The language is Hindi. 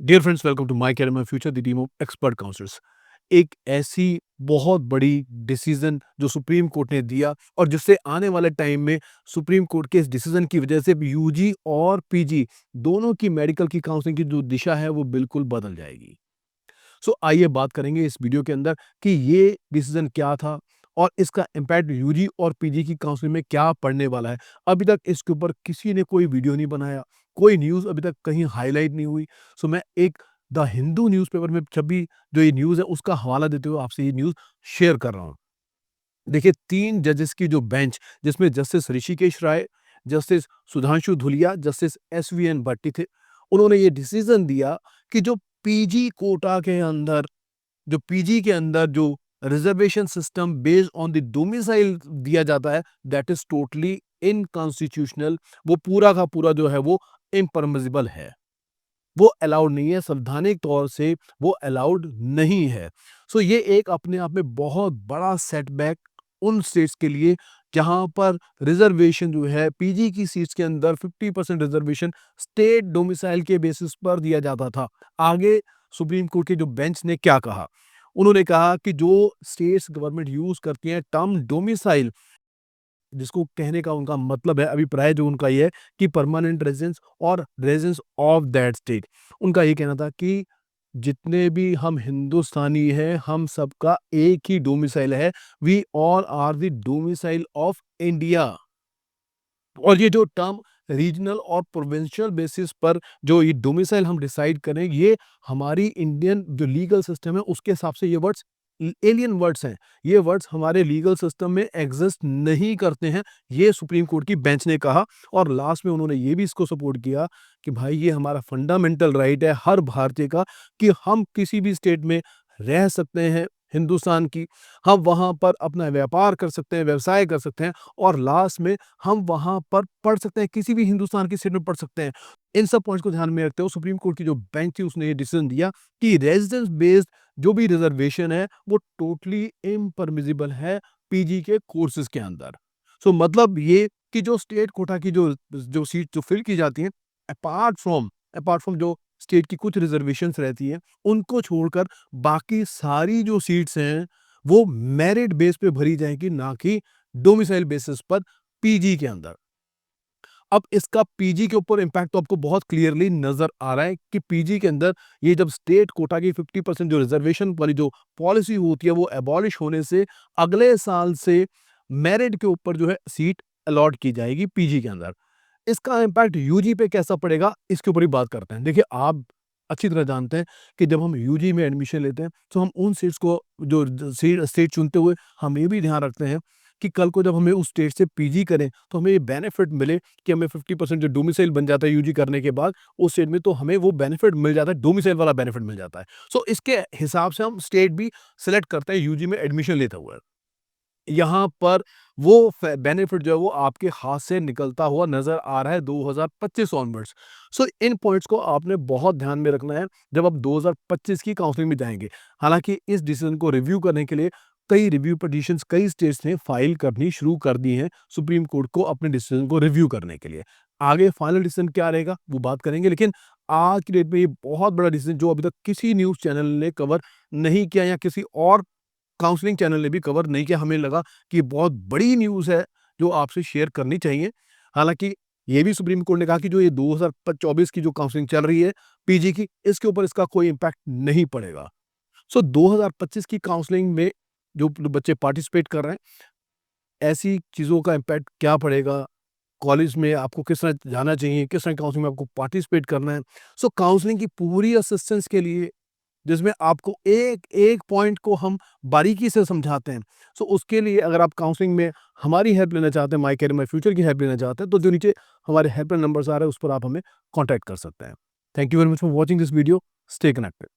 Dear friends, welcome to my career my future, the team of expert counsellors. एक ऐसी बहुत बड़ी डिसीजन जो सुप्रीम कोर्ट ने दिया और जिससे आने वाले टाइम में सुप्रीम कोर्ट के इस डिसीजन की वजह से यूजी और पीजी दोनों की मेडिकल की काउंसलिंग की जो दिशा है वो बिल्कुल बदल जाएगी। सो आइए बात करेंगे इस वीडियो के अंदर कि ये डिसीजन क्या था और इसका इम्पैक्ट यूजी और पीजी की काउंसलिंग में क्या पड़ने वाला है। अभी तक इसके ऊपर किसी ने कोई वीडियो नहीं बनाया, कोई न्यूज़ अभी तक कहीं हाईलाइट नहीं हुई। सो मैं एक द हिंदू न्यूज़पेपर में जब भी जो ये न्यूज़ है उसका हवाला देते हुए आपसे ये न्यूज़ शेयर कर रहा हूँ। देखिए, 3 जजेस की जो बेंच, जिसमें justice Hrishikesh Rai, justice Sudhanshu Dhulia, justice SVN Bhatti थे। उन्होंने ये डिसीजन दिया कि जो पीजी कोटा के अंदर जो पीजी के अंदर जो reservation system based on the domicile दिया जाता है, दैट इज टोटली इनकॉन्स्टिट्यूशनल। वो पूरा का पूरा जो है वो इम्परमिसिबल है, वो अलाउड नहीं है, संवैधानिक तौर से वो अलाउड नहीं है। सो ये एक अपने आप में बहुत बड़ा सेटबैक उन स्टेट्स के लिए जहां पर रिजर्वेशन जो है पीजी की सीट्स के अंदर 50% रिजर्वेशन स्टेट डोमिसाइल के बेसिस पर दिया जाता था। आगे सुप्रीम कोर्ट के जो बेंच ने क्या कहा, उन्होंने कहा कि जो स्टेट्स गवर्नमेंट यूज करती है टर्म डोमिसाइल, जिसको कहने का उनका मतलब है अभिप्राय जो उनका ये है कि परमानेंट रेजिडेंस और रेजिडेंस ऑफ दैट स्टेट। उनका ये कहना था कि जितने भी हम हिंदुस्तानी हैं, हम सबका एक ही डोमिसाइल है। We all are the domicile of India. और ये जो टर्म रीजनल और प्रोविंशियल बेसिस पर जो ये डोमिसाइल हम डिसाइड करें, ये हमारी इंडियन जो लीगल सिस्टम है उसके हिसाब से ये वर्ड्स एलियन वर्ड्स हैं। ये वर्ड्स हमारे लीगल सिस्टम में एग्जिस्ट नहीं करते हैं। ये सुप्रीम कोर्ट की बेंच ने कहा और लास्ट में उन्होंने ये भी इसको सपोर्ट किया कि भाई ये हमारा फंडामेंटल राइट है हर भारतीय का कि हम किसी भी स्टेट में रह सकते हैं हिंदुस्तान की, हम वहाँ पर अपना व्यापार कर सकते हैं, व्यवसाय कर सकते हैं और लास्ट में हम वहाँ पर पढ़ सकते हैं, किसी भी हिंदुस्तान की स्टेट में पढ़ सकते हैं। इन सब पॉइंट्स को ध्यान में रखते हुए सुप्रीम कोर्ट की जो बेंच थी उसने ये डिसीजन दिया कि रेजिडेंस बेस्ड जो भी रिजर्वेशन है वो टोटली इम्परमिसिबल है पीजी के कोर्सेज के अंदर। सो मतलब ये कि जो स्टेट कोटा की जो जो सीट जो फिल की जाती है, अपार्ट फ्रॉम जो स्टेट की कुछ रिजर्वेशंस रहती है, उनको छोड़कर बाकी सारी जो सीट्स हैं वो मेरिट बेस पे भरी जाएगी, ना कि डोमिसाइल बेसिस पर पीजी के अंदर। अब इसका पीजी के ऊपर इम्पैक्ट तो आपको बहुत क्लियरली नजर आ रहा है कि पीजी के अंदर ये जब स्टेट कोटा की 50% जो रिजर्वेशन वाली जो पॉलिसी होती है वो एबॉलिश होने से अगले साल से मेरिट के ऊपर जो है सीट अलॉट की जाएगी पीजी के अंदर। इसका इम्पैक्ट यूजी पे कैसा पड़ेगा, इसके ऊपर ही बात करते हैं। देखिए, आप अच्छी तरह जानते हैं कि जब हम यूजी में एडमिशन लेते हैं तो हम उन सीट्स को जो स्टेट चुनते हुए हम ये भी ध्यान रखते हैं कि कल को जब हमें उस स्टेट से पीजी करें तो हमें ये बेनिफिट मिले कि हमें 50% जो डोमिसाइल बन जाता है यूजी करने के बाद उस स्टेट में, तो हमें वो बेनिफिट मिल जाता है, डोमिसाइल वाला बेनिफिट मिल जाता है। सो इसके हिसाब से हम स्टेट भी सिलेक्ट करते हैं यूजी में एडमिशन लेते हुए। यहाँ पर वो बेनिफिट जो है वो आपके हाथ से निकलता हुआ नजर आ रहा है 2025 ऑनवर्ड्स। सो इन पॉइंट्स को आपने बहुत ध्यान में रखना है जब आप 2025 की काउंसलिंग में जाएंगे। हालांकि इस डिसीजन को रिव्यू करने के लिए कई रिव्यू पिटीशंस कई स्टेट्स ने फाइल करनी शुरू कर दी हैं सुप्रीम कोर्ट को अपने डिसीजन को रिव्यू करने के लिए। आगे फाइनल डिसीजन क्या रहेगा वो बात करेंगे, लेकिन आज की डेट में ये बहुत बड़ा डिसीजन जो अभी तक किसी न्यूज चैनल ने कवर नहीं किया या किसी और काउंसलिंग चैनल ने भी कवर नहीं किया, हमें लगा कि ये बहुत बड़ी न्यूज़ है जो आपसे शेयर करनी चाहिए। हालाँकि ये भी सुप्रीम कोर्ट ने कहा कि जो ये 2024 की जो काउंसलिंग चल रही है पीजी की, इसके ऊपर इसका कोई इम्पैक्ट नहीं पड़ेगा। सो 2025 की काउंसलिंग में जो बच्चे पार्टिसिपेट कर रहे हैं, ऐसी चीज़ों का इम्पैक्ट क्या पड़ेगा? कॉलेज में आपको किस तरह जाना चाहिए, किस तरह काउंसलिंग में आपको पार्टिसिपेट करना है। सो काउंसलिंग की पूरी असिस्टेंस के लिए जिसमें आपको एक-एक पॉइंट को हम बारीकी से समझाते हैं। सो उसके लिए अगर आप काउंसलिंग में हमारी हेल्प लेना चाहते हैं, माय कैरियर माय फ्यूचर की हेल्प लेना चाहते हैं, तो जो नीचे हमारे हेल्पलाइन नंबर्स आ रहे हैं, उस पर आप हमें कॉन्टैक्ट कर सकते हैं। Thank you very much for watching this video. Stay connected.